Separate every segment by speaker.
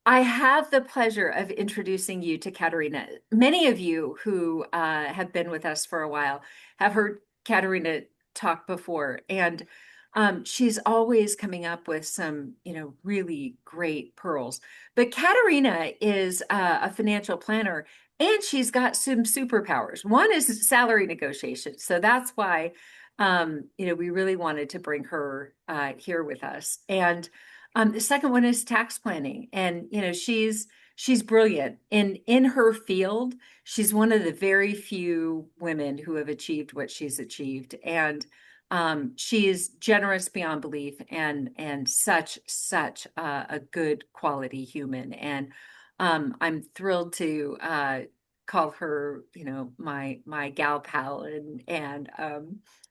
Speaker 1: I have the pleasure of introducing you to Katerina. Many of you who have been with us for a while have heard Katerina talk before, and she's always coming up with some, really great pearls. But Katerina is a financial planner, and she's got some superpowers. One is salary negotiation, so that's why, we really wanted to bring her here with us. And the second one is tax planning, and she's brilliant in her field. She's one of the very few women who have achieved what she's achieved, and she is generous beyond belief, and such a good quality human. And I'm thrilled to call her, my gal pal and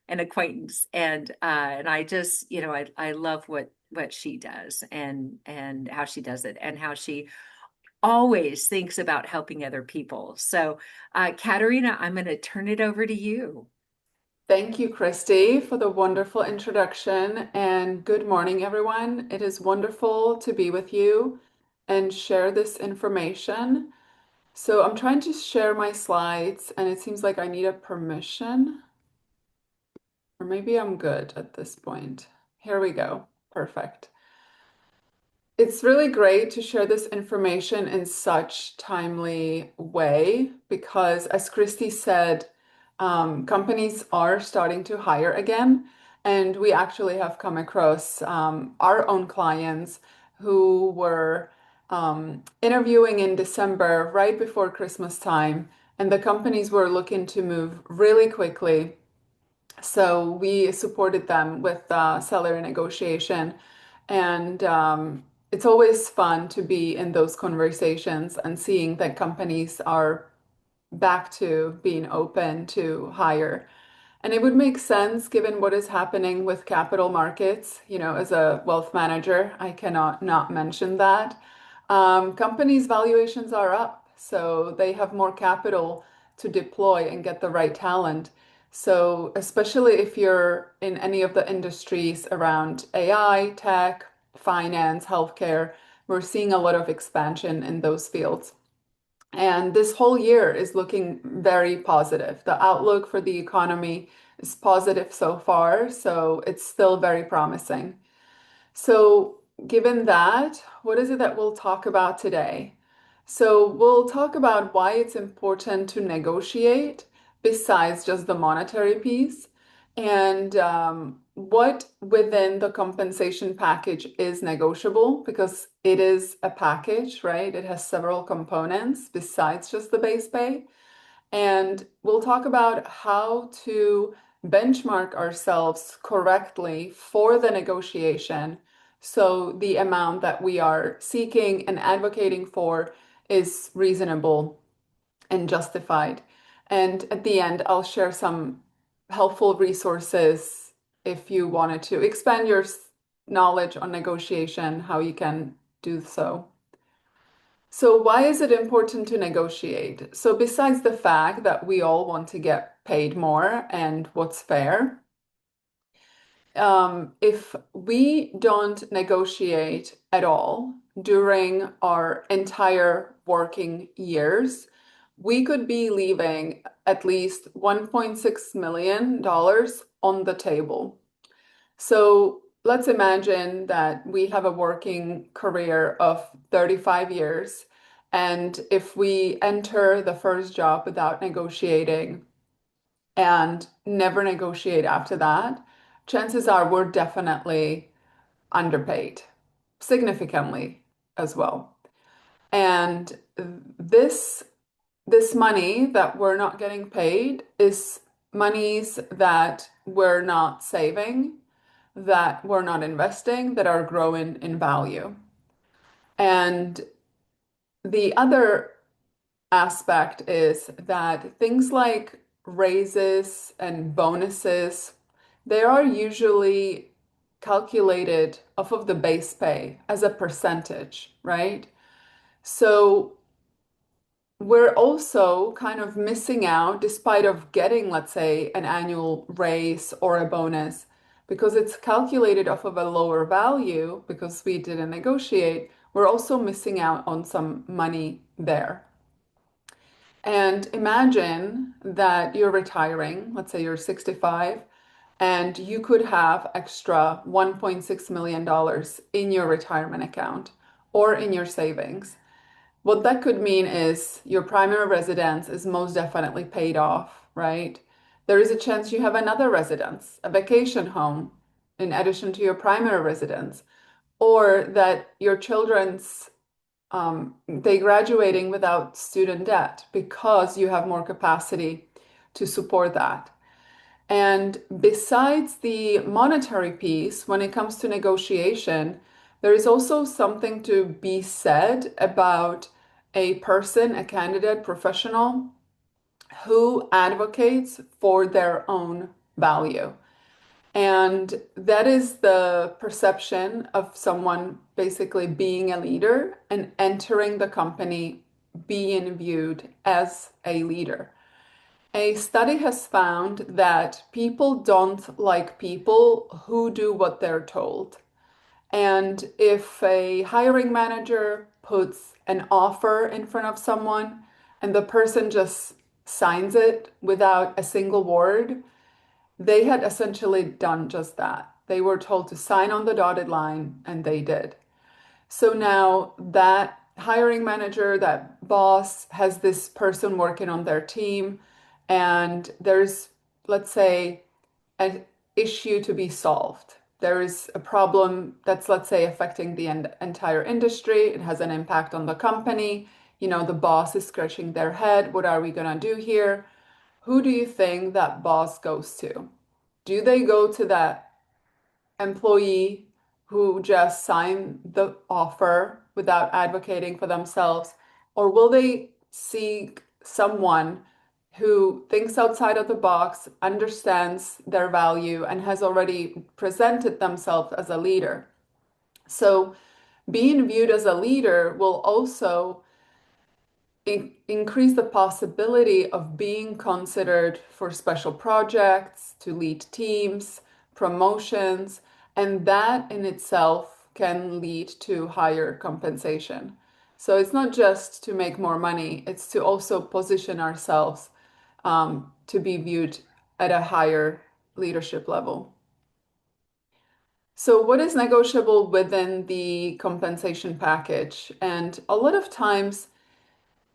Speaker 1: an acquaintance, and I just, I love what she does and how she does it and how she always thinks about helping other people. So, Katerina, I'm going to turn it over to you.
Speaker 2: Thank you, Christy, for the wonderful introduction. And good morning, everyone. It is wonderful to be with you and share this information. So I'm trying to share my slides, and it seems like I need a permission, or maybe I'm good at this point. Here we go. Perfect. It's really great to share this information in such timely way because, as Christy said, companies are starting to hire again, and we actually have come across our own clients who were interviewing in December, right before Christmas time, and the companies were looking to move really quickly. So we supported them with salary negotiation. And it's always fun to be in those conversations and seeing that companies are back to being open to hire. And it would make sense given what is happening with capital markets. You know, as a wealth manager, I cannot not mention that. Companies' valuations are up, so they have more capital to deploy and get the right talent. So, especially if you're in any of the industries around AI, tech, finance, healthcare, we're seeing a lot of expansion in those fields. And this whole year is looking very positive. The outlook for the economy is positive so far, so it's still very promising. So, given that, what is it that we'll talk about today? So, we'll talk about why it's important to negotiate besides just the monetary piece, and what within the compensation package is negotiable because it is a package, right? It has several components besides just the base pay. And we'll talk about how to benchmark ourselves correctly for the negotiation so the amount that we are seeking and advocating for is reasonable and justified. And at the end, I'll share some helpful resources if you wanted to expand your knowledge on negotiation, how you can do so. So, why is it important to negotiate? So, besides the fact that we all want to get paid more and what's fair, if we don't negotiate at all during our entire working years, we could be leaving at least $1.6 million on the table. So let's imagine that we have a working career of 35 years. And if we enter the first job without negotiating and never negotiate after that, chances are we're definitely underpaid, significantly as well. And this this money that we're not getting paid is monies that we're not saving, that we're not investing, that are growing in value. And the other aspect is that things like raises and bonuses, they are usually calculated off of the base pay as a percentage, right? So we're also kind of missing out despite of getting, let's say, an annual raise or a bonus because it's calculated off of a lower value because we didn't negotiate. we're also missing out on some money there. And imagine that you're retiring, let's say you're 65, and you could have extra $1.6 million in your retirement account or in your savings. What that could mean is your primary residence is most definitely paid off, right? There is a chance you have another residence, a vacation home, in addition to your primary residence, or that your children's they graduating without student debt because you have more capacity to support that. And besides the monetary piece, when it comes to negotiation, there is also something to be said about a person, a candidate, professional who advocates for their own value. And that is the perception of someone basically being a leader and entering the company being viewed as a leader. A study has found that people don't like people who do what they're told. And if a hiring manager puts an offer in front of someone and the person just signs it without a single word, they had essentially done just that. They were told to sign on the dotted line, and they did. So now that hiring manager, that boss has this person working on their team, and there's, let's say, an issue to be solved. There is a problem that's, let's say, affecting the entire industry. It has an impact on the company. You know, the boss is scratching their head. What are we going to do here? Who do you think that boss goes to? Do they go to that employee who just signed the offer without advocating for themselves? Or will they seek someone who thinks outside of the box, understands their value, and has already presented themselves as a leader? So, being viewed as a leader will also increase the possibility of being considered for special projects, to lead teams, promotions, and that in itself can lead to higher compensation. So it's not just to make more money, it's to also position ourselves to be viewed at a higher leadership level. So, what is negotiable within the compensation package? And a lot of times,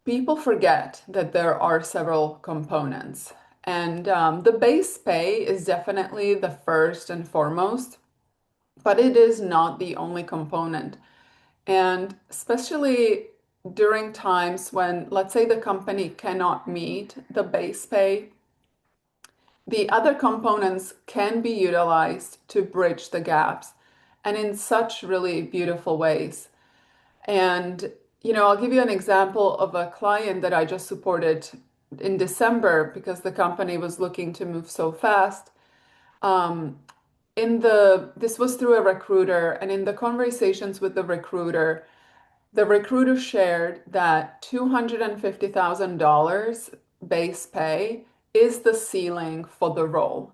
Speaker 2: people forget that there are several components, and the base pay is definitely the first and foremost, but it is not the only component. And especially during times when, let's say, the company cannot meet the base pay, the other components can be utilized to bridge the gaps and in such really beautiful ways. And, I'll give you an example of a client that I just supported in December because the company was looking to move so fast. Um, this was through a recruiter, and in the conversations with the recruiter shared that $250,000 base pay is the ceiling for the role.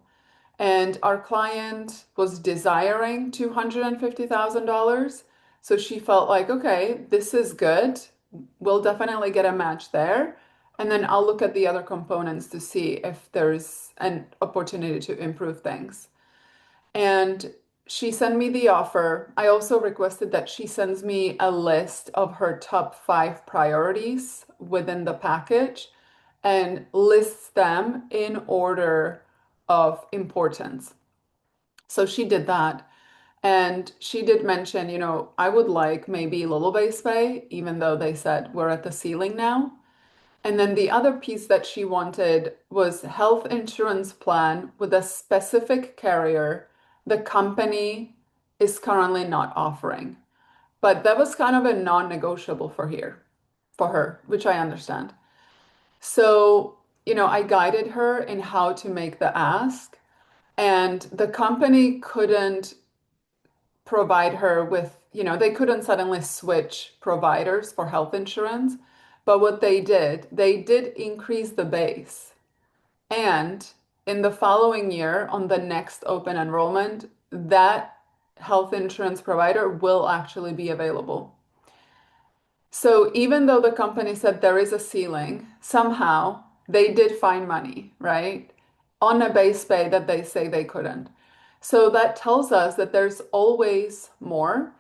Speaker 2: And our client was desiring $250,000. So she felt like, okay, this is good. We'll definitely get a match there. And then I'll look at the other components to see if there's an opportunity to improve things. And she sent me the offer. I also requested that she sends me a list of her top 5 priorities within the package and lists them in order of importance. So she did that. And she did mention, I would like maybe a little base pay, even though they said we're at the ceiling now. And then the other piece that she wanted was health insurance plan with a specific carrier the company is currently not offering. But that was kind of a non-negotiable for her, which I understand. So, I guided her in how to make the ask, and the company couldn't provide her with, they couldn't suddenly switch providers for health insurance. But what they did increase the base. And in the following year, on the next open enrollment, that health insurance provider will actually be available. So even though the company said there is a ceiling, somehow they did find money, right? On a base pay that they say they couldn't. So that tells us that there's always more.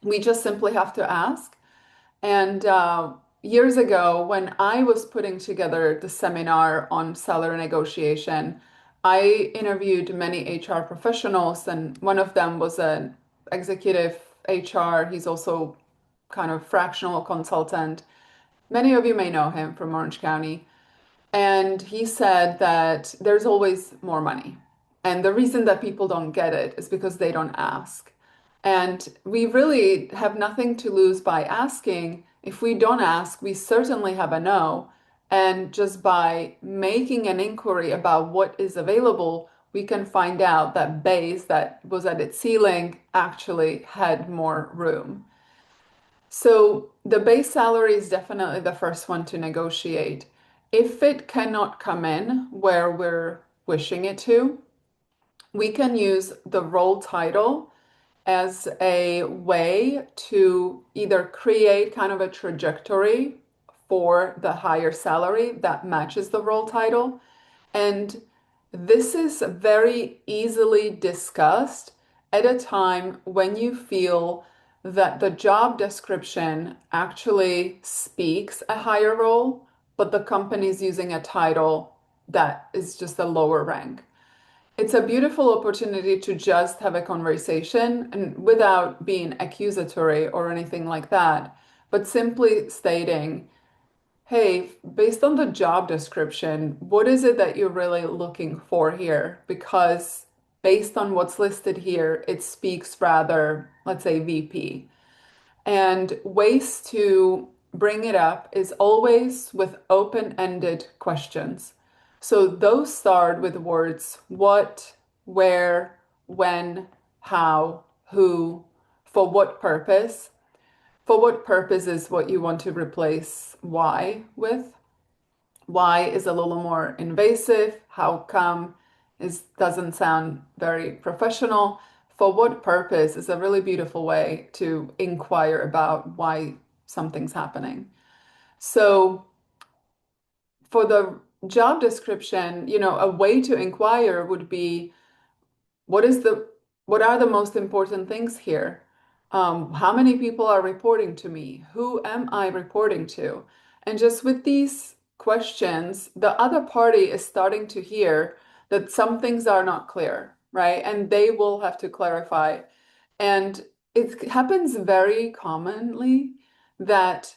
Speaker 2: We just simply have to ask. And years ago, when I was putting together the seminar on salary negotiation, I interviewed many HR professionals, and one of them was an executive HR. He's also kind of fractional consultant. Many of you may know him from Orange County. And he said that there's always more money. And the reason that people don't get it is because they don't ask. And we really have nothing to lose by asking. If we don't ask, we certainly have a no. And just by making an inquiry about what is available, we can find out that base that was at its ceiling actually had more room. So the base salary is definitely the first one to negotiate. If it cannot come in where we're wishing it to, we can use the role title as a way to either create kind of a trajectory for the higher salary that matches the role title. And this is very easily discussed at a time when you feel that the job description actually speaks a higher role, but the company is using a title that is just a lower rank. It's a beautiful opportunity to just have a conversation and without being accusatory or anything like that, but simply stating, hey, based on the job description, what is it that you're really looking for here? Because based on what's listed here, it speaks rather, let's say, VP. And ways to bring it up is always with open-ended questions. So those start with words what, where, when, how, who, for what purpose. For what purpose is what you want to replace why with. Why is a little more invasive. How come is doesn't sound very professional. For what purpose is a really beautiful way to inquire about why something's happening. So for the job description, a way to inquire would be what is the what are the most important things here? How many people are reporting to me? Who am I reporting to? And just with these questions, the other party is starting to hear that some things are not clear, right? And they will have to clarify. And it happens very commonly that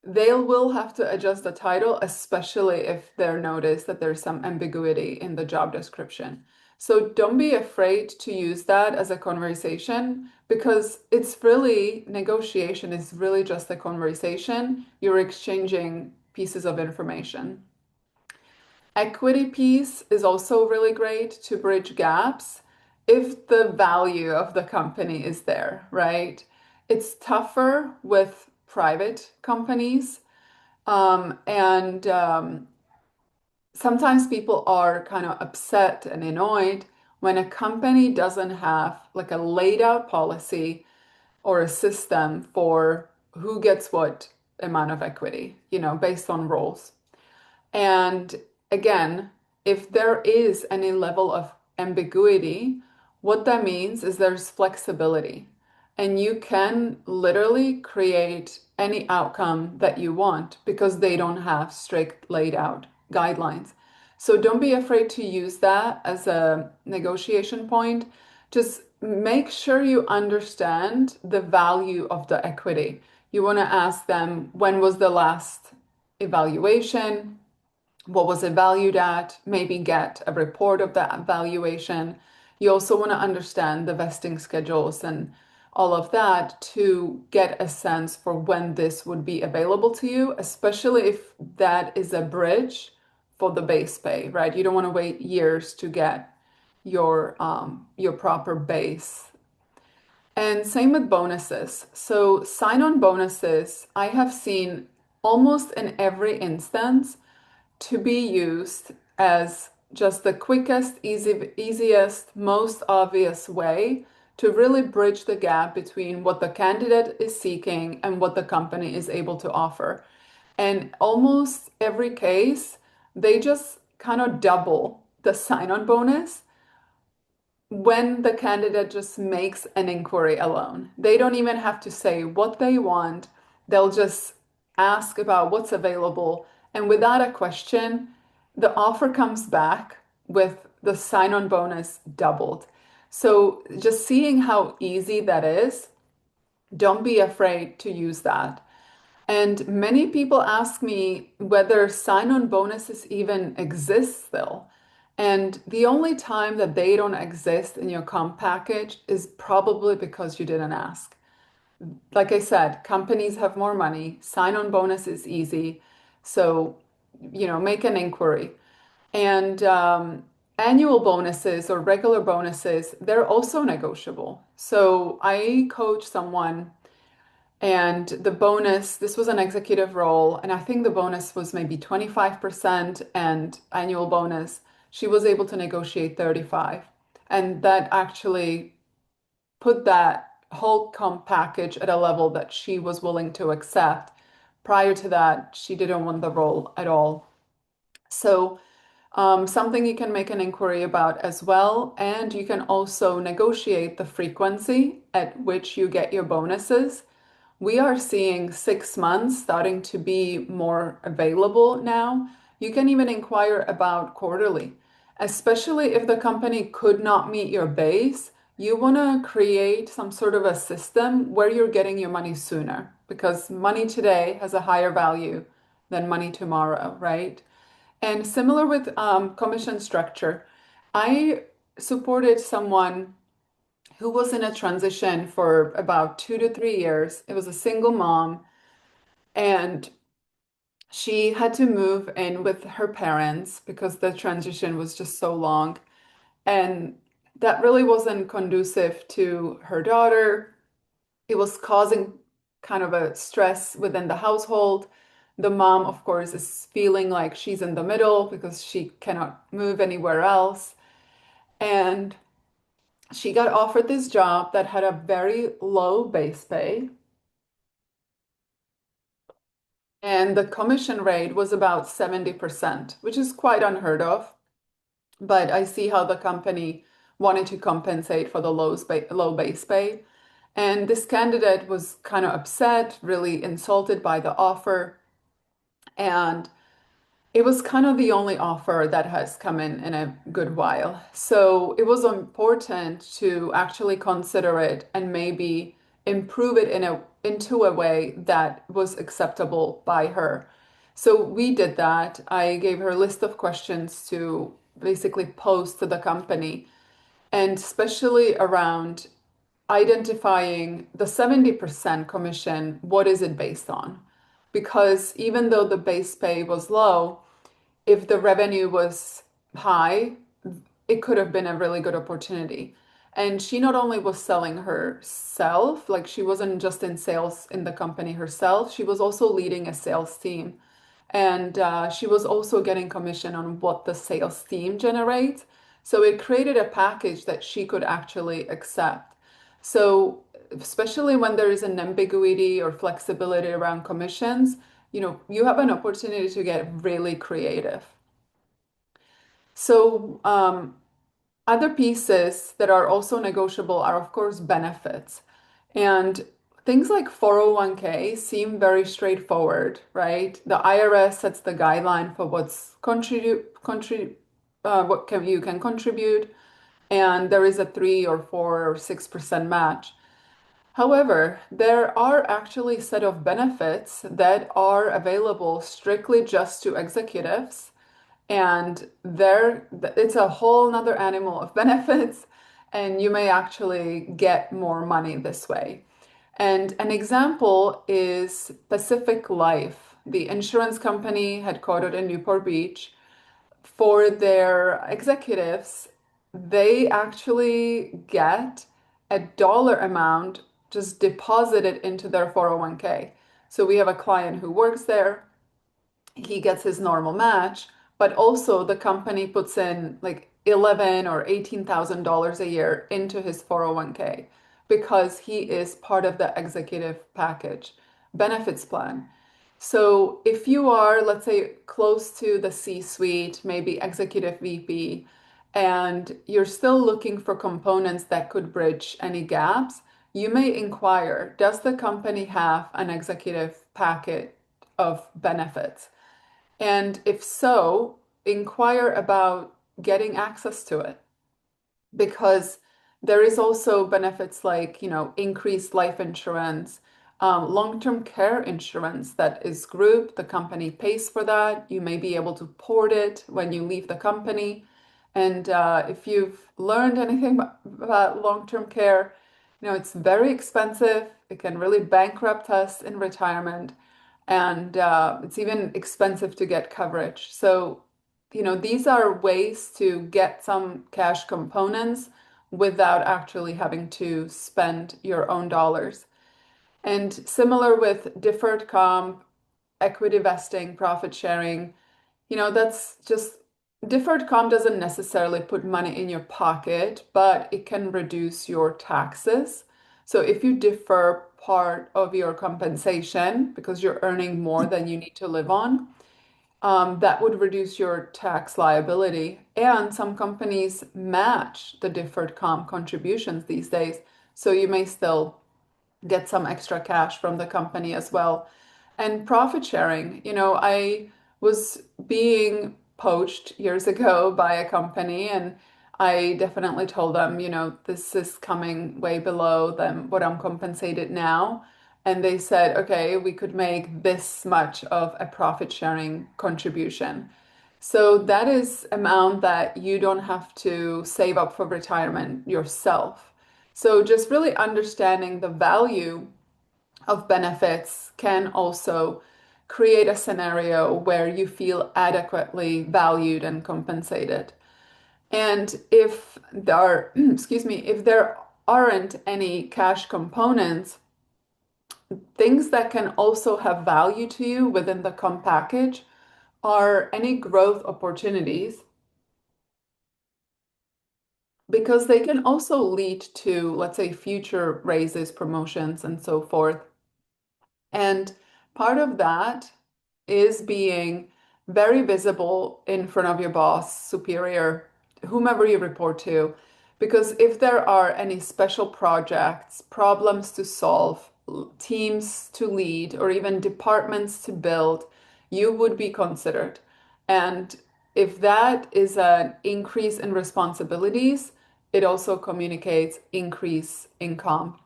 Speaker 2: they will have to adjust the title, especially if they're noticed that there's some ambiguity in the job description. So don't be afraid to use that as a conversation because it's really negotiation is really just a conversation. You're exchanging pieces of information. Equity piece is also really great to bridge gaps if the value of the company is there, right? It's tougher with private companies. And sometimes people are kind of upset and annoyed when a company doesn't have like a laid out policy or a system for who gets what amount of equity, based on roles. And again, if there is any level of ambiguity, what that means is there's flexibility. And you can literally create any outcome that you want because they don't have strict laid out guidelines. So don't be afraid to use that as a negotiation point. Just make sure you understand the value of the equity. You want to ask them, when was the last evaluation? What was it valued at? Maybe get a report of that valuation. You also want to understand the vesting schedules and all of that to get a sense for when this would be available to you, especially if that is a bridge for the base pay, right? You don't want to wait years to get your proper base. And same with bonuses. So sign-on bonuses, I have seen almost in every instance to be used as just the quickest, easiest, most obvious way to really bridge the gap between what the candidate is seeking and what the company is able to offer. And almost every case, they just kind of double the sign-on bonus when the candidate just makes an inquiry alone. They don't even have to say what they want. They'll just ask about what's available. And without a question, the offer comes back with the sign-on bonus doubled. So just seeing how easy that is, don't be afraid to use that. And many people ask me whether sign-on bonuses even exist still. And the only time that they don't exist in your comp package is probably because you didn't ask. Like I said, companies have more money, sign-on bonus is easy. So, make an inquiry. And annual bonuses or regular bonuses, they're also negotiable. So I coach someone and the bonus, this was an executive role, and I think the bonus was maybe 25% and annual bonus. She was able to negotiate 35. And that actually put that whole comp package at a level that she was willing to accept. Prior to that, she didn't want the role at all. So, something you can make an inquiry about as well. And you can also negotiate the frequency at which you get your bonuses. We are seeing 6 months starting to be more available now. You can even inquire about quarterly, especially if the company could not meet your base. You want to create some sort of a system where you're getting your money sooner because money today has a higher value than money tomorrow, right? And similar with commission structure, I supported someone who was in a transition for about 2 to 3 years. It was a single mom, and she had to move in with her parents because the transition was just so long. And that really wasn't conducive to her daughter. It was causing kind of a stress within the household. The mom, of course, is feeling like she's in the middle because she cannot move anywhere else. And she got offered this job that had a very low base pay, and the commission rate was about 70%, which is quite unheard of. But I see how the company wanted to compensate for the low base pay. And this candidate was kind of upset, really insulted by the offer. And it was kind of the only offer that has come in a good while. So it was important to actually consider it and maybe improve it into a way that was acceptable by her. So we did that. I gave her a list of questions to basically pose to the company, and especially around identifying the 70% commission, what is it based on? Because even though the base pay was low, if the revenue was high, it could have been a really good opportunity. And she not only was selling herself, like she wasn't just in sales in the company herself, she was also leading a sales team. And she was also getting commission on what the sales team generates. So it created a package that she could actually accept. So, especially when there is an ambiguity or flexibility around commissions, you have an opportunity to get really creative. So, other pieces that are also negotiable are, of course, benefits. And things like 401k seem very straightforward, right? The IRS sets the guideline for what you can contribute, and there is a 3 or 4 or 6% match. However, there are actually a set of benefits that are available strictly just to executives, and it's a whole nother animal of benefits, and you may actually get more money this way. And an example is Pacific Life, the insurance company headquartered in Newport Beach. For their executives, they actually get a dollar amount just deposited into their 401k. So we have a client who works there. He gets his normal match, but also the company puts in like 11 or $18,000 a year into his 401k because he is part of the executive package benefits plan. So if you are, let's say, close to the C-suite, maybe executive VP, and you're still looking for components that could bridge any gaps, you may inquire, does the company have an executive packet of benefits? And if so, inquire about getting access to it because there is also benefits like, increased life insurance, long-term care insurance that is group. The company pays for that. You may be able to port it when you leave the company. And if you've learned anything about long-term care, it's very expensive. It can really bankrupt us in retirement. And it's even expensive to get coverage. So these are ways to get some cash components without actually having to spend your own dollars. And similar with deferred comp, equity vesting, profit sharing, that's just deferred comp doesn't necessarily put money in your pocket, but it can reduce your taxes. So if you defer part of your compensation because you're earning more than you need to live on, that would reduce your tax liability. And some companies match the deferred comp contributions these days. So you may still get some extra cash from the company as well. And profit sharing, I was being poached years ago by a company, and I definitely told them, this is coming way below than what I'm compensated now. And they said, okay, we could make this much of a profit sharing contribution. So that is amount that you don't have to save up for retirement yourself. So just really understanding the value of benefits can also create a scenario where you feel adequately valued and compensated. And if there, excuse me, if there aren't any cash components, things that can also have value to you within the comp package are any growth opportunities because they can also lead to, let's say, future raises, promotions, and so forth. And part of that is being very visible in front of your boss, superior, whomever you report to. Because if there are any special projects, problems to solve, teams to lead, or even departments to build, you would be considered. And if that is an increase in responsibilities, it also communicates increase in comp.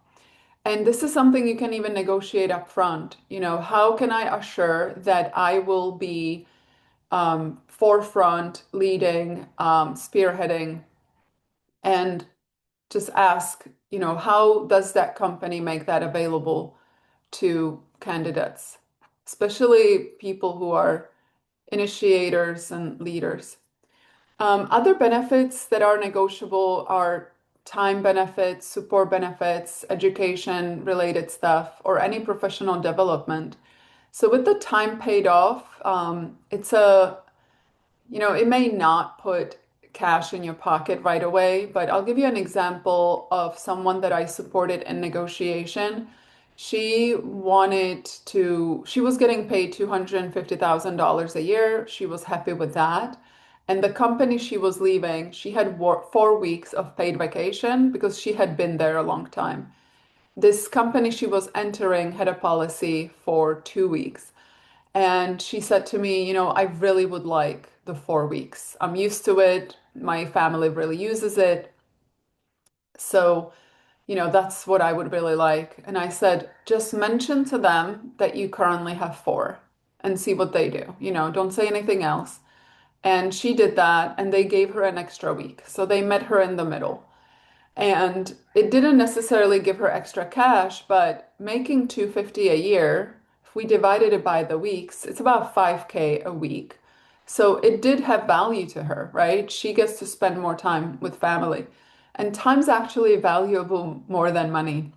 Speaker 2: And this is something you can even negotiate up front. How can I assure that I will be forefront, leading, spearheading, and just ask, how does that company make that available to candidates, especially people who are initiators and leaders? Other benefits that are negotiable are time benefits, support benefits, education related stuff, or any professional development. So with the time paid off, it may not put cash in your pocket right away, but I'll give you an example of someone that I supported in negotiation. She was getting paid $250,000 a year. She was happy with that. And the company she was leaving, she had 4 weeks of paid vacation because she had been there a long time. This company she was entering had a policy for 2 weeks. And she said to me, I really would like the 4 weeks. I'm used to it. My family really uses it. So, that's what I would really like. And I said, just mention to them that you currently have four and see what they do. Don't say anything else. And she did that, and they gave her an extra week. So they met her in the middle. And it didn't necessarily give her extra cash, but making 250 a year, if we divided it by the weeks, it's about 5K a week. So it did have value to her, right? She gets to spend more time with family. And time's actually valuable more than money.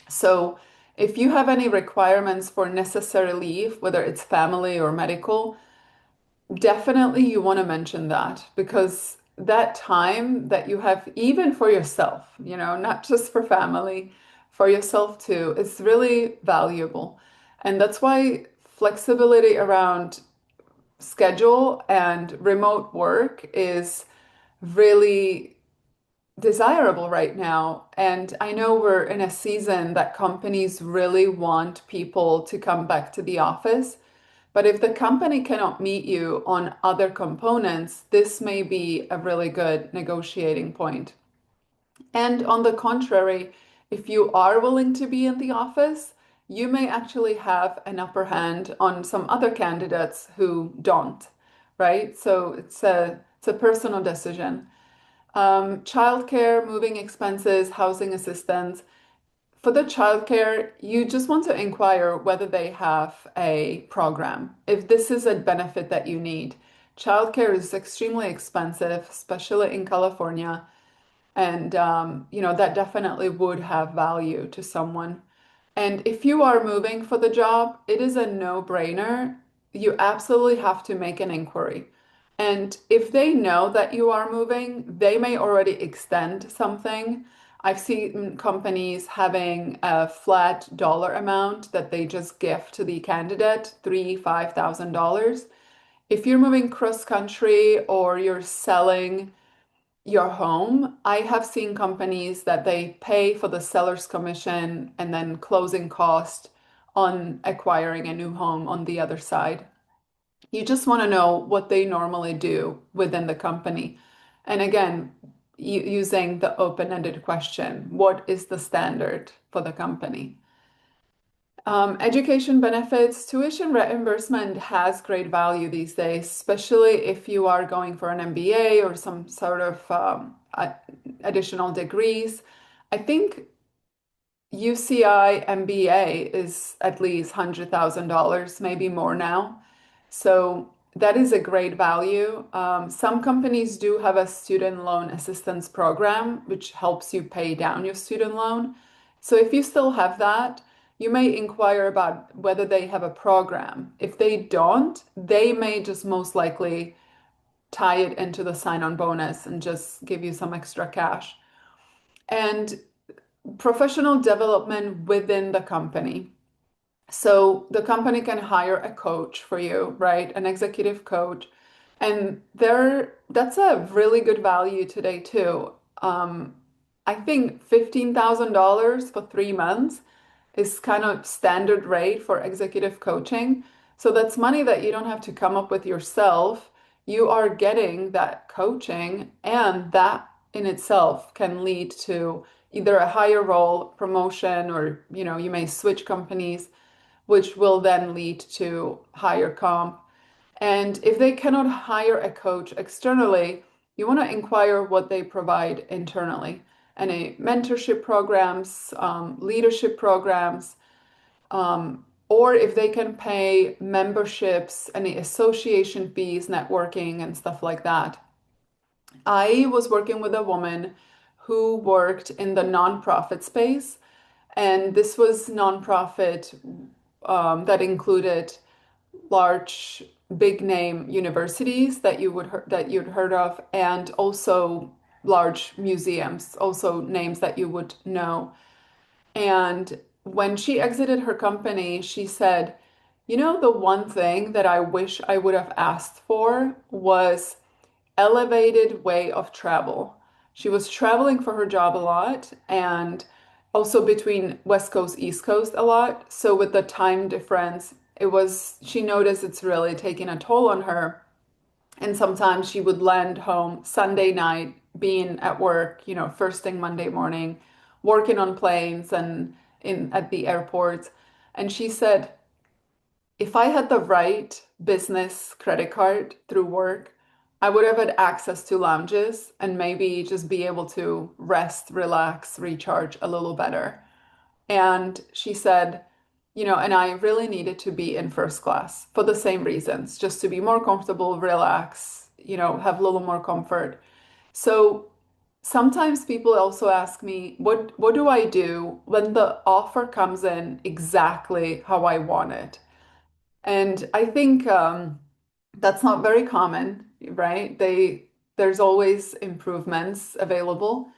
Speaker 2: So if you have any requirements for necessary leave, whether it's family or medical, definitely you want to mention that because that time that you have even for yourself, not just for family, for yourself too, is really valuable. And that's why flexibility around schedule and remote work is really desirable right now. And I know we're in a season that companies really want people to come back to the office. But if the company cannot meet you on other components, this may be a really good negotiating point. And on the contrary, if you are willing to be in the office, you may actually have an upper hand on some other candidates who don't, right? So it's a personal decision. Childcare, moving expenses, housing assistance. For the childcare, you just want to inquire whether they have a program, if this is a benefit that you need. Childcare is extremely expensive, especially in California, and that definitely would have value to someone. And if you are moving for the job, it is a no-brainer. You absolutely have to make an inquiry. And if they know that you are moving, they may already extend something. I've seen companies having a flat dollar amount that they just give to the candidate, $5,000. If you're moving cross country or you're selling your home, I have seen companies that they pay for the seller's commission and then closing cost on acquiring a new home on the other side. You just want to know what they normally do within the company. And again, using the open-ended question, what is the standard for the company? Education benefits, tuition reimbursement has great value these days, especially if you are going for an MBA or some sort of additional degrees. I think UCI MBA is at least $100,000, maybe more now. So that is a great value. Some companies do have a student loan assistance program, which helps you pay down your student loan. So if you still have that, you may inquire about whether they have a program. If they don't, they may just most likely tie it into the sign-on bonus and just give you some extra cash. And professional development within the company. So the company can hire a coach for you, right? An executive coach. And that's a really good value today too. I think $15,000 for 3 months is kind of standard rate for executive coaching. So that's money that you don't have to come up with yourself. You are getting that coaching, and that in itself can lead to either a higher role, promotion, or you may switch companies, which will then lead to higher comp. And if they cannot hire a coach externally, you want to inquire what they provide internally. Any mentorship programs, leadership programs, or if they can pay memberships, any association fees, networking, and stuff like that. I was working with a woman who worked in the nonprofit space, and this was nonprofit that included large, big name universities that you'd heard of, and also large museums, also names that you would know. And when she exited her company, she said, the one thing that I wish I would have asked for was elevated way of travel. She was traveling for her job a lot and also between West Coast, East Coast a lot. So with the time difference, she noticed it's really taking a toll on her. And sometimes she would land home Sunday night, being at work, first thing Monday morning, working on planes and in at the airports. And she said, if I had the right business credit card through work, I would have had access to lounges and maybe just be able to rest, relax, recharge a little better. And she said, and I really needed to be in first class for the same reasons, just to be more comfortable, relax, have a little more comfort. So sometimes people also ask me, what do I do when the offer comes in exactly how I want it? And I think that's not very common, right? There's always improvements available.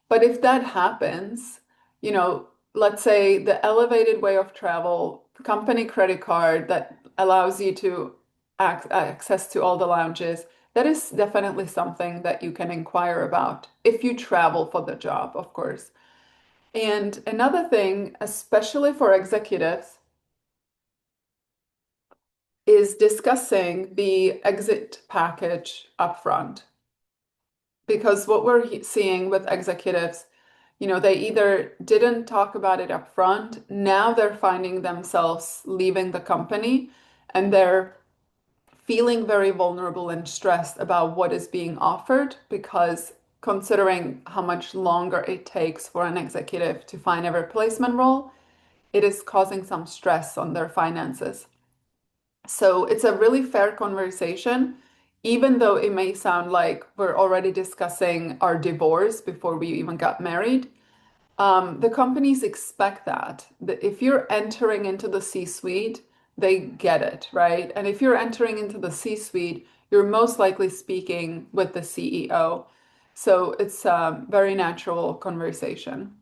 Speaker 2: But if that happens, you know, let's say the elevated way of travel, company credit card that allows you to access to all the lounges, that is definitely something that you can inquire about if you travel for the job, of course. And another thing, especially for executives, is discussing the exit package upfront. Because what we're seeing with executives, they either didn't talk about it up front, now they're finding themselves leaving the company and they're feeling very vulnerable and stressed about what is being offered because considering how much longer it takes for an executive to find a replacement role, it is causing some stress on their finances. So it's a really fair conversation, even though it may sound like we're already discussing our divorce before we even got married. The companies expect that. If you're entering into the C-suite, they get it, right? And if you're entering into the C-suite, you're most likely speaking with the CEO. So it's a very natural conversation.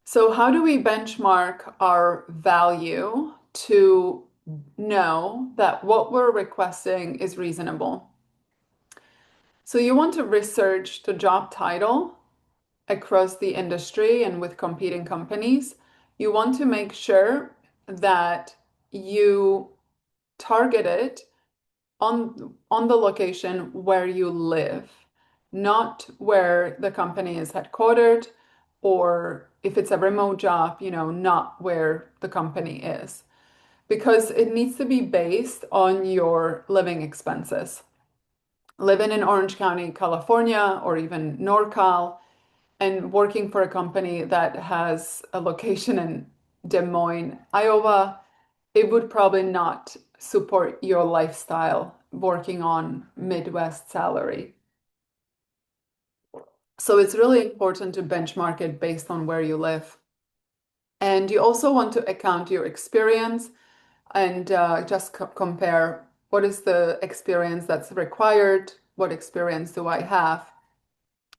Speaker 2: So how do we benchmark our value to know that what we're requesting is reasonable? So you want to research the job title across the industry and with competing companies. You want to make sure that you target it on the location where you live, not where the company is headquartered, or if it's a remote job, not where the company is, because it needs to be based on your living expenses. Living in Orange County, California, or even NorCal, and working for a company that has a location in Des Moines, Iowa, it would probably not support your lifestyle working on Midwest salary. So it's really important to benchmark it based on where you live. And you also want to account your experience and just compare what is the experience that's required, what experience do I have.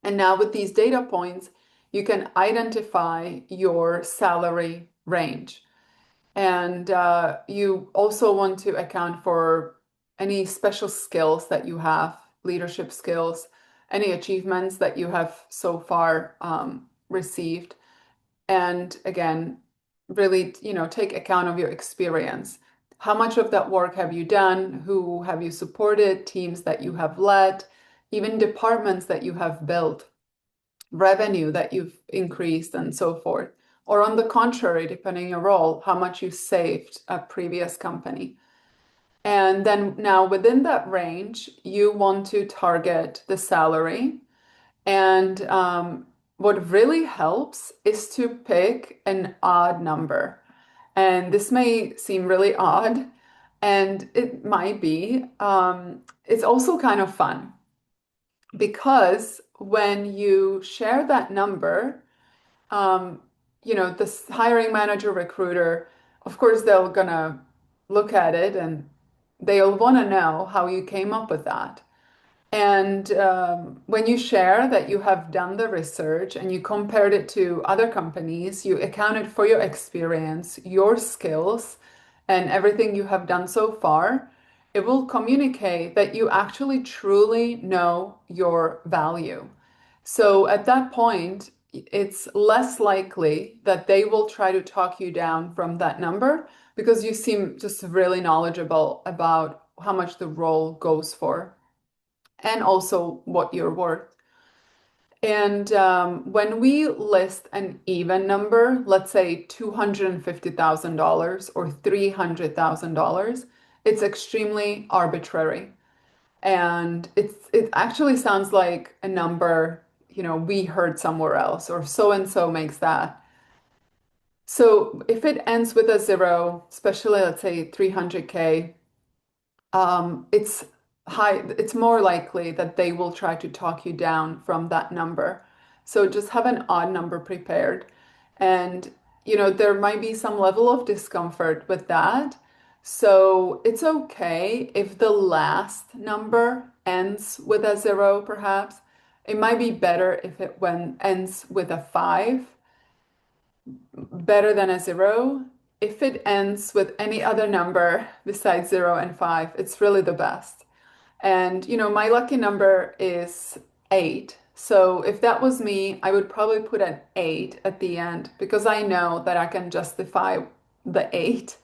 Speaker 2: And now with these data points, you can identify your salary range. And you also want to account for any special skills that you have, leadership skills, any achievements that you have so far received. And again, really, take account of your experience. How much of that work have you done? Who have you supported? Teams that you have led, even departments that you have built, revenue that you've increased, and so forth. Or on the contrary, depending on your role, how much you saved a previous company. And then now within that range, you want to target the salary. And what really helps is to pick an odd number. And this may seem really odd, and it might be. It's also kind of fun because when you share that number, um, this hiring manager, recruiter, of course, they're gonna look at it and they'll want to know how you came up with that. And when you share that you have done the research and you compared it to other companies, you accounted for your experience, your skills, and everything you have done so far, it will communicate that you actually truly know your value. So at that point, it's less likely that they will try to talk you down from that number because you seem just really knowledgeable about how much the role goes for and also what you're worth. And when we list an even number, let's say $250,000 or $300,000, it's extremely arbitrary. And it actually sounds like a number, we heard somewhere else, or so and so makes that. So if it ends with a zero, especially let's say 300K, it's it's more likely that they will try to talk you down from that number. So just have an odd number prepared. And, there might be some level of discomfort with that. So it's okay if the last number ends with a zero, perhaps. It might be better if it when ends with a five, better than a zero. If it ends with any other number besides zero and five, it's really the best. And my lucky number is eight. So if that was me, I would probably put an eight at the end because I know that I can justify the eight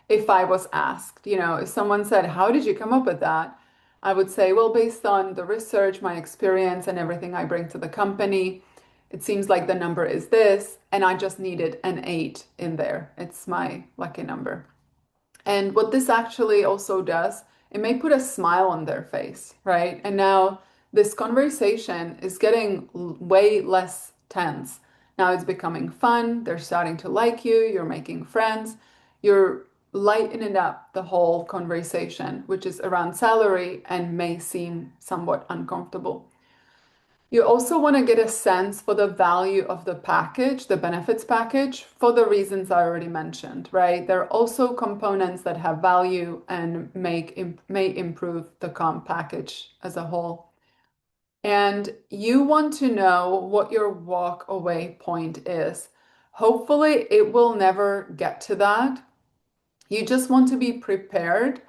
Speaker 2: if I was asked. If someone said, "How did you come up with that?" I would say, "Well, based on the research, my experience, and everything I bring to the company, it seems like the number is this, and I just needed an eight in there. It's my lucky number." And what this actually also does, it may put a smile on their face, right? And now this conversation is getting way less tense. Now it's becoming fun. They're starting to like you. You're making friends. You're lightening up the whole conversation, which is around salary and may seem somewhat uncomfortable. You also want to get a sense for the value of the package, the benefits package, for the reasons I already mentioned, right? There are also components that have value and may improve the comp package as a whole. And you want to know what your walk away point is. Hopefully, it will never get to that. You just want to be prepared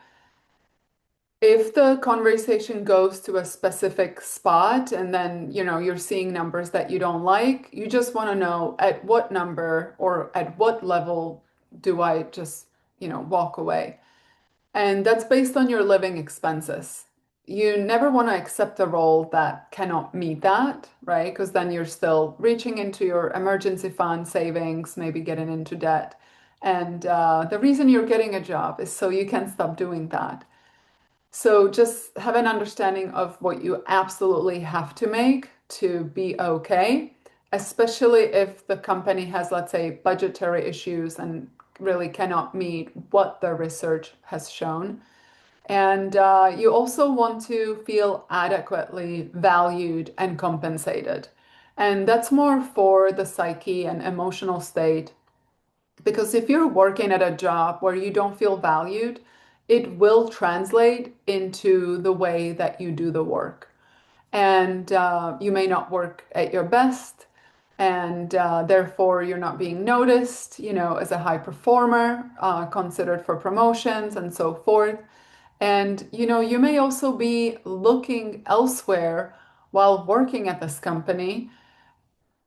Speaker 2: if the conversation goes to a specific spot and then, you're seeing numbers that you don't like, you just want to know at what number or at what level do I just, walk away. And that's based on your living expenses. You never want to accept a role that cannot meet that, right? Because then you're still reaching into your emergency fund savings, maybe getting into debt. And the reason you're getting a job is so you can stop doing that. So just have an understanding of what you absolutely have to make to be okay, especially if the company has, let's say, budgetary issues and really cannot meet what the research has shown. And you also want to feel adequately valued and compensated. And that's more for the psyche and emotional state because if you're working at a job where you don't feel valued, it will translate into the way that you do the work. And you may not work at your best, and therefore you're not being noticed, as a high performer, considered for promotions and so forth. And you may also be looking elsewhere while working at this company,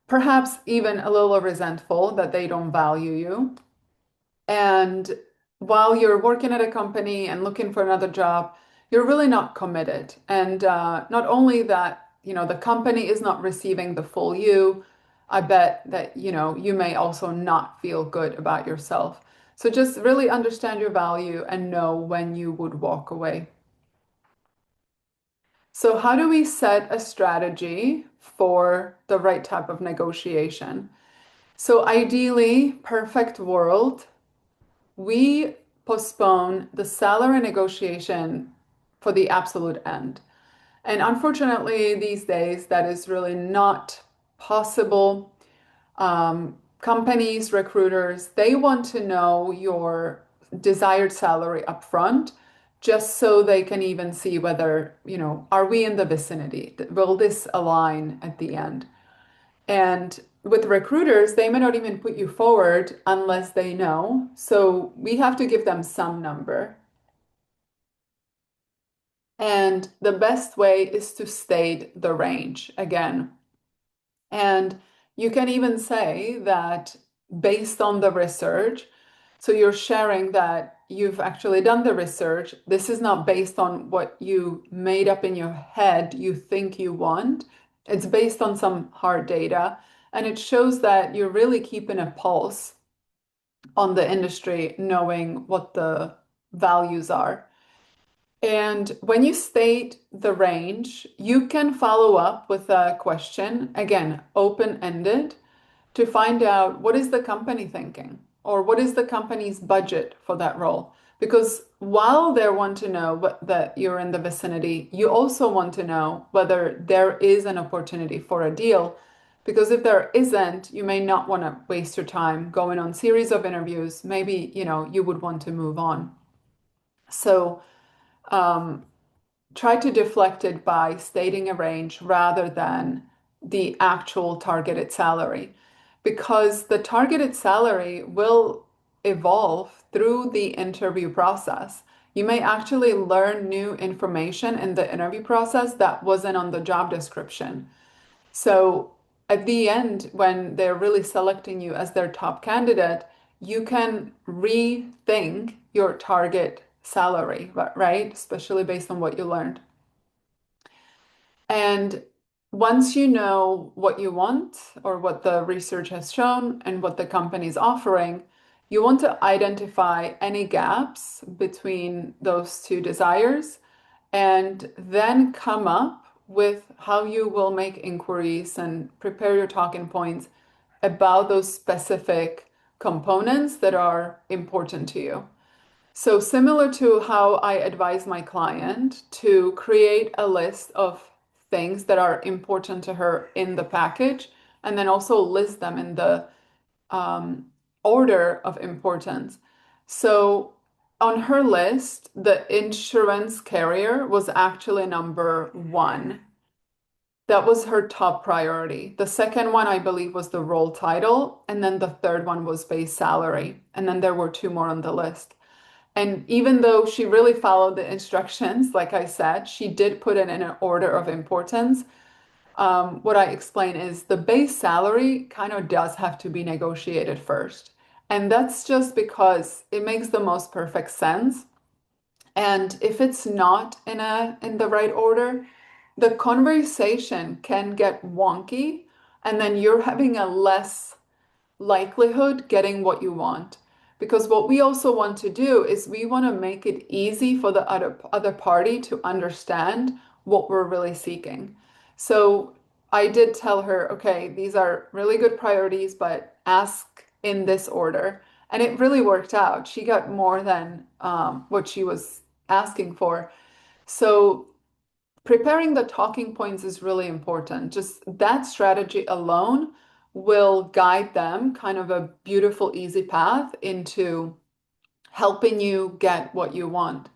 Speaker 2: perhaps even a little resentful that they don't value you. And while you're working at a company and looking for another job, you're really not committed. And not only that, the company is not receiving the full you, I bet that, you may also not feel good about yourself. So just really understand your value and know when you would walk away. So, how do we set a strategy for the right type of negotiation? So, ideally, perfect world, we postpone the salary negotiation for the absolute end. And unfortunately, these days, that is really not possible. Companies, recruiters, they want to know your desired salary upfront just so they can even see whether, are we in the vicinity? Will this align at the end? And with recruiters, they may not even put you forward unless they know. So we have to give them some number. And the best way is to state the range again. And you can even say that based on the research, so you're sharing that you've actually done the research. This is not based on what you made up in your head you think you want. It's based on some hard data. And it shows that you're really keeping a pulse on the industry, knowing what the values are. And when you state the range, you can follow up with a question, again, open-ended, to find out what is the company thinking or what is the company's budget for that role. Because while they want to know that you're in the vicinity, you also want to know whether there is an opportunity for a deal. Because if there isn't, you may not want to waste your time going on series of interviews. Maybe, you would want to move on. So, um, try to deflect it by stating a range rather than the actual targeted salary, because the targeted salary will evolve through the interview process. You may actually learn new information in the interview process that wasn't on the job description. So at the end, when they're really selecting you as their top candidate, you can rethink your target salary, right? Especially based on what you learned. And once you know what you want or what the research has shown and what the company is offering, you want to identify any gaps between those two desires and then come up with how you will make inquiries and prepare your talking points about those specific components that are important to you. So, similar to how I advise my client to create a list of things that are important to her in the package, and then also list them in the um, order of importance. So, on her list, the insurance carrier was actually number one. That was her top priority. The second one, I believe, was the role title. And then the third one was base salary. And then there were two more on the list. And even though she really followed the instructions, like I said, she did put it in an order of importance. What I explain is the base salary kind of does have to be negotiated first. And that's just because it makes the most perfect sense. And if it's not in the right order, the conversation can get wonky, and then you're having a less likelihood getting what you want. Because what we also want to do is we want to make it easy for the other party to understand what we're really seeking. So I did tell her, okay, these are really good priorities, but ask in this order. And it really worked out. She got more than what she was asking for. So preparing the talking points is really important. Just that strategy alone will guide them kind of a beautiful, easy path into helping you get what you want.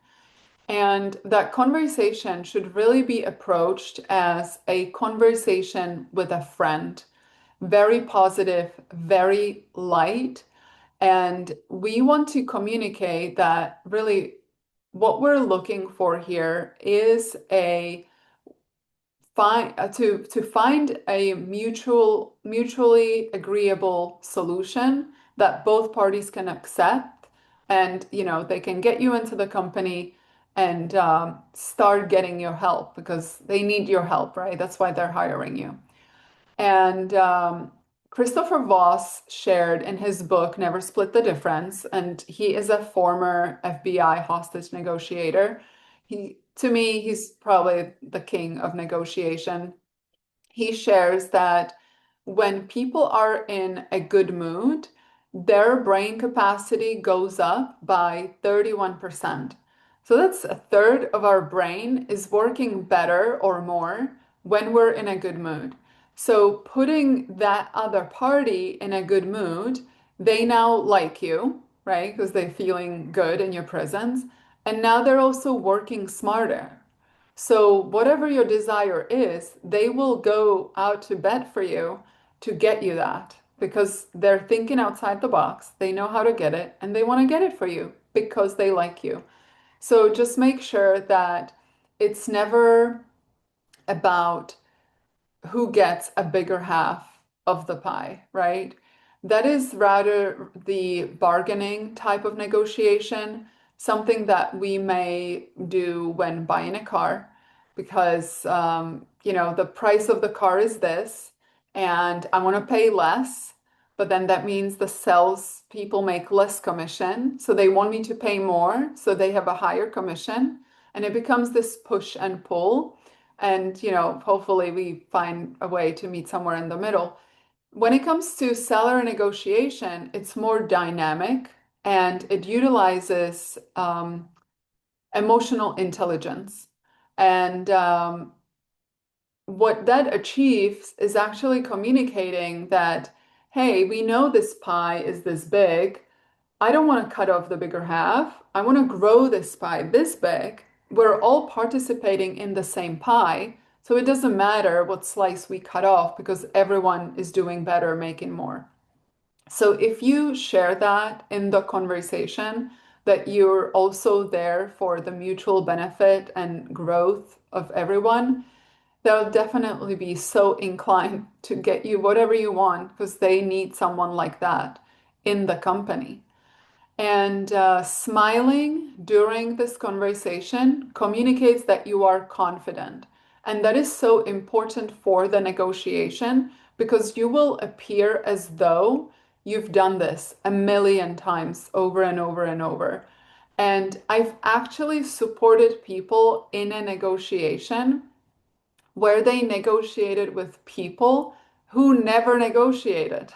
Speaker 2: And that conversation should really be approached as a conversation with a friend. Very positive, very light. And we want to communicate that really what we're looking for here is a to find a mutually agreeable solution that both parties can accept, and they can get you into the company and start getting your help because they need your help, right? That's why they're hiring you. And Christopher Voss shared in his book Never Split the Difference, and he is a former FBI hostage negotiator. To me, he's probably the king of negotiation. He shares that when people are in a good mood, their brain capacity goes up by 31%. So that's a third of our brain is working better or more when we're in a good mood. So putting that other party in a good mood, they now like you, right? Because they're feeling good in your presence. And now they're also working smarter. So, whatever your desire is, they will go out to bat for you to get you that because they're thinking outside the box. They know how to get it and they want to get it for you because they like you. So, just make sure that it's never about who gets a bigger half of the pie, right? That is rather the bargaining type of negotiation, something that we may do when buying a car, because the price of the car is this, and I want to pay less, but then that means the sales people make less commission, so they want me to pay more, so they have a higher commission, and it becomes this push and pull. And, hopefully we find a way to meet somewhere in the middle. When it comes to seller negotiation, it's more dynamic and it utilizes emotional intelligence. And what that achieves is actually communicating that, hey, we know this pie is this big. I don't want to cut off the bigger half. I want to grow this pie this big we're all participating in the same pie. So it doesn't matter what slice we cut off because everyone is doing better, making more. So if you share that in the conversation, that you're also there for the mutual benefit and growth of everyone, they'll definitely be so inclined to get you whatever you want because they need someone like that in the company. And smiling during this conversation communicates that you are confident. And that is so important for the negotiation because you will appear as though you've done this a million times over and over and over. And I've actually supported people in a negotiation where they negotiated with people who never negotiated.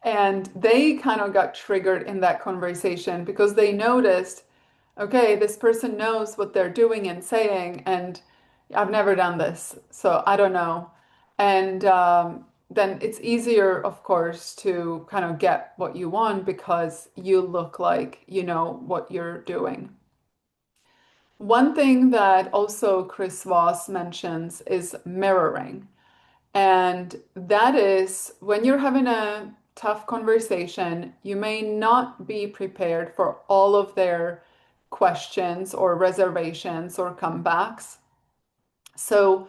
Speaker 2: And they kind of got triggered in that conversation because they noticed, okay, this person knows what they're doing and saying, and I've never done this, so I don't know. And then it's easier, of course, to kind of get what you want because you look like you know what you're doing. One thing that also Chris Voss mentions is mirroring. And that is when you're having a tough conversation, you may not be prepared for all of their questions or reservations or comebacks. So,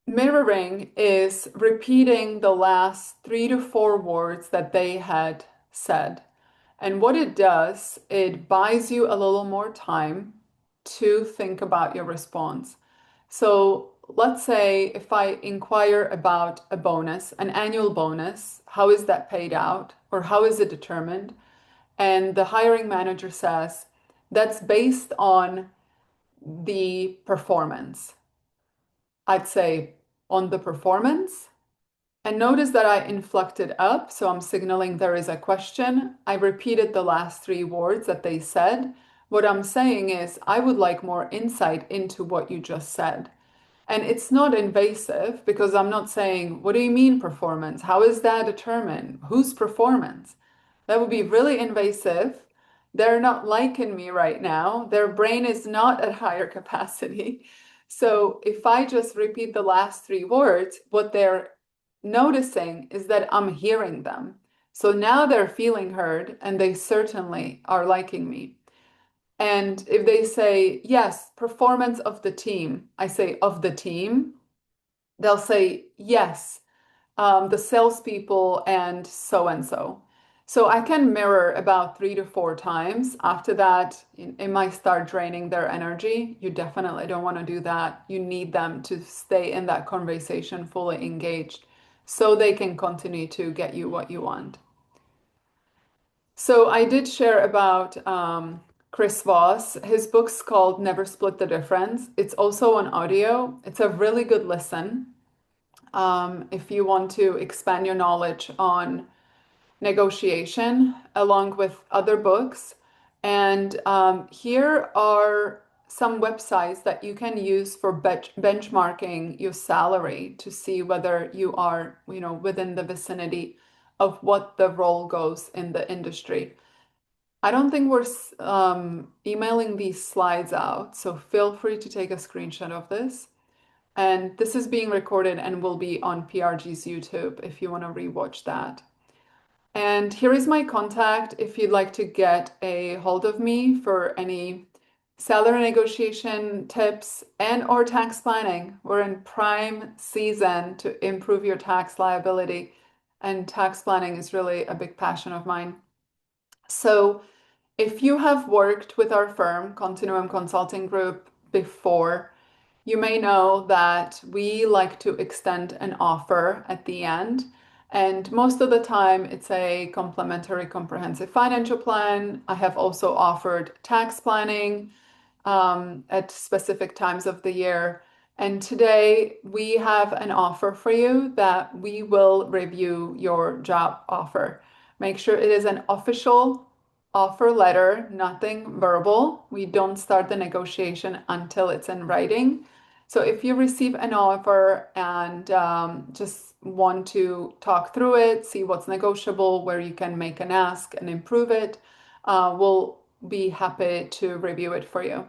Speaker 2: mirroring is repeating the last 3 to 4 words that they had said. And what it does, it buys you a little more time to think about your response. So let's say if I inquire about a bonus, an annual bonus, how is that paid out or how is it determined? And the hiring manager says that's based on the performance. I'd say on the performance. And notice that I inflected up, so I'm signaling there is a question. I repeated the last 3 words that they said. What I'm saying is, I would like more insight into what you just said. And it's not invasive because I'm not saying, what do you mean performance? How is that determined? Whose performance? That would be really invasive. They're not liking me right now. Their brain is not at higher capacity. So if I just repeat the last 3 words, what they're noticing is that I'm hearing them. So now they're feeling heard and they certainly are liking me. And if they say, yes, performance of the team, I say, of the team, they'll say, yes, the salespeople and so and so. So I can mirror about 3 to 4 times. After that, it might start draining their energy. You definitely don't want to do that. You need them to stay in that conversation fully engaged so they can continue to get you what you want. So I did share about Chris Voss. His book's called Never Split the Difference. It's also on audio. It's a really good listen if you want to expand your knowledge on negotiation along with other books. And here are some websites that you can use for benchmarking your salary to see whether you are, within the vicinity of what the role goes in the industry. I don't think we're emailing these slides out, so feel free to take a screenshot of this. And this is being recorded and will be on PRG's YouTube if you want to rewatch that. And here is my contact if you'd like to get a hold of me for any salary negotiation tips and or tax planning. We're in prime season to improve your tax liability, and tax planning is really a big passion of mine. So if you have worked with our firm, Continuum Consulting Group, before, you may know that we like to extend an offer at the end. And most of the time, it's a complimentary comprehensive financial plan. I have also offered tax planning at specific times of the year. And today, we have an offer for you that we will review your job offer. Make sure it is an official offer letter, nothing verbal. We don't start the negotiation until it's in writing. So if you receive an offer and just want to talk through it, see what's negotiable, where you can make an ask and improve it, we'll be happy to review it for you.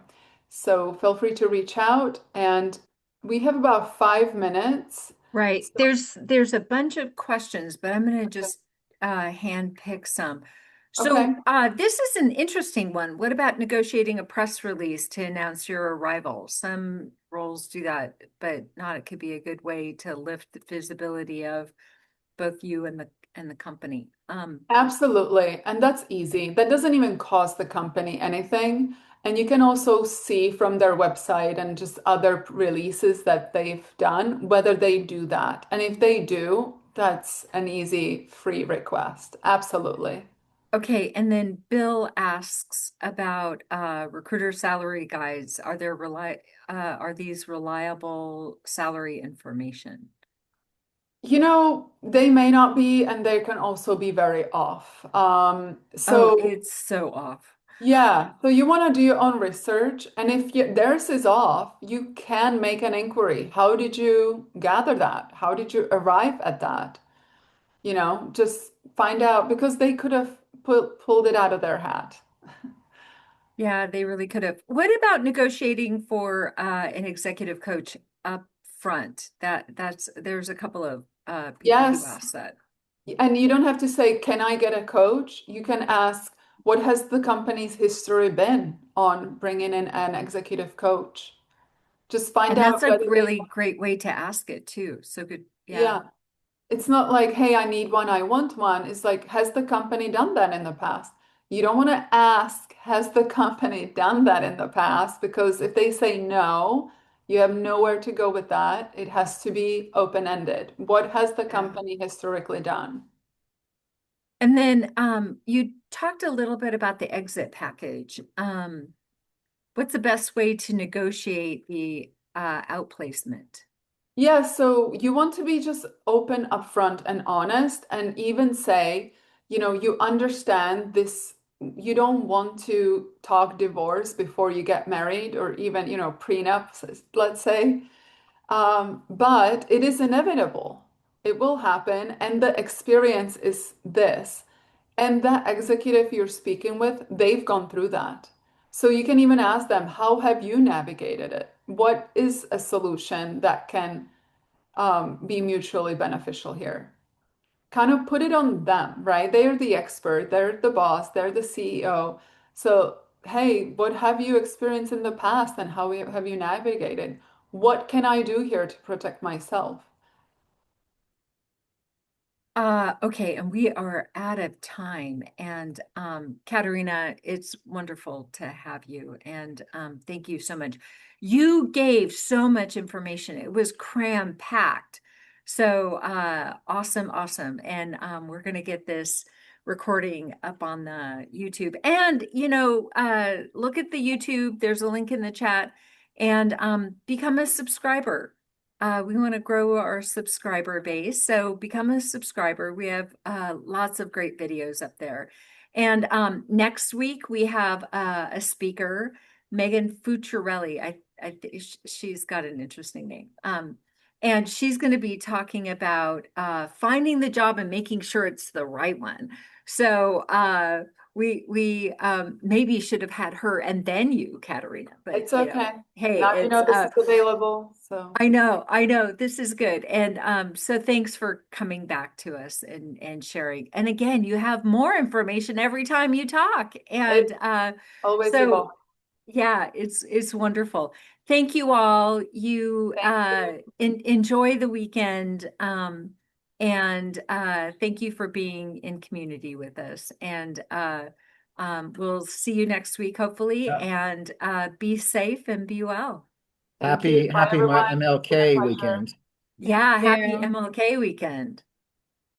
Speaker 2: So feel free to reach out. And we have about 5 minutes.
Speaker 1: Right.
Speaker 2: So,
Speaker 1: There's a bunch of questions, but I'm gonna
Speaker 2: okay.
Speaker 1: just hand pick some.
Speaker 2: Okay.
Speaker 1: So this is an interesting one. What about negotiating a press release to announce your arrival? Some roles do that, but not. It could be a good way to lift the visibility of both you and the company.
Speaker 2: Absolutely. And that's easy. That doesn't even cost the company anything. And you can also see from their website and just other releases that they've done whether they do that. And if they do, that's an easy free request. Absolutely.
Speaker 1: Okay, and then Bill asks about recruiter salary guides. Are these reliable salary information?
Speaker 2: They may not be, and they can also be very off.
Speaker 1: Oh,
Speaker 2: So
Speaker 1: it's so off.
Speaker 2: yeah, so you want to do your own research, and if theirs is off, you can make an inquiry. How did you gather that? How did you arrive at that? Just find out because they could have pulled it out of their hat.
Speaker 1: Yeah, they really could have. What about negotiating for an executive coach up front? There's a couple of people who
Speaker 2: Yes,
Speaker 1: ask that.
Speaker 2: and you don't have to say, "Can I get a coach?" You can ask, "What has the company's history been on bringing in an executive coach?" Just find
Speaker 1: And that's
Speaker 2: out
Speaker 1: a
Speaker 2: whether they,
Speaker 1: really great way to ask it too. So good. Yeah.
Speaker 2: yeah. It's not like, hey, I need one, I want one. It's like, has the company done that in the past? You don't want to ask, has the company done that in the past? Because if they say no, you have nowhere to go with that. It has to be open-ended. What has the
Speaker 1: Yeah.
Speaker 2: company historically done?
Speaker 1: And then you talked a little bit about the exit package. What's the best way to negotiate the outplacement?
Speaker 2: Yeah, so you want to be just open, upfront, and honest, and even say, you understand this, you don't want to talk divorce before you get married or even, prenups, let's say. But it is inevitable. It will happen, and the experience is this. And that executive you're speaking with, they've gone through that. So you can even ask them, how have you navigated it? What is a solution that can be mutually beneficial here? Kind of put it on them, right? They're the expert, they're the boss, they're the CEO. So, hey, what have you experienced in the past and how have you navigated? What can I do here to protect myself?
Speaker 1: Okay, and we are out of time. And Katerina, it's wonderful to have you. And thank you so much. You gave so much information. It was cram-packed. So awesome, awesome. And we're going to get this recording up on the YouTube. And, look at the YouTube. There's a link in the chat and become a subscriber. We want to grow our subscriber base, so become a subscriber. We have lots of great videos up there. And next week we have a speaker, Megan Fucciarelli. I think she's got an interesting name. And she's going to be talking about finding the job and making sure it's the right one. So we maybe should have had her and then you, Katerina. But
Speaker 2: It's okay.
Speaker 1: hey,
Speaker 2: Now you
Speaker 1: it's
Speaker 2: know this is available. So
Speaker 1: I know this is good. And so thanks for coming back to us and sharing. And again, you have more information every time you talk.
Speaker 2: it
Speaker 1: And
Speaker 2: always
Speaker 1: so
Speaker 2: evolves.
Speaker 1: yeah, it's wonderful. Thank you all. You
Speaker 2: Thank you.
Speaker 1: enjoy the weekend. And thank you for being in community with us. And we'll see you next week, hopefully.
Speaker 3: Yeah.
Speaker 1: And be safe and be well.
Speaker 2: Thank you. Bye,
Speaker 3: Happy
Speaker 2: everyone. It's been a
Speaker 3: MLK
Speaker 2: pleasure.
Speaker 3: weekend.
Speaker 1: Yeah, happy
Speaker 4: Yeah.
Speaker 1: MLK weekend.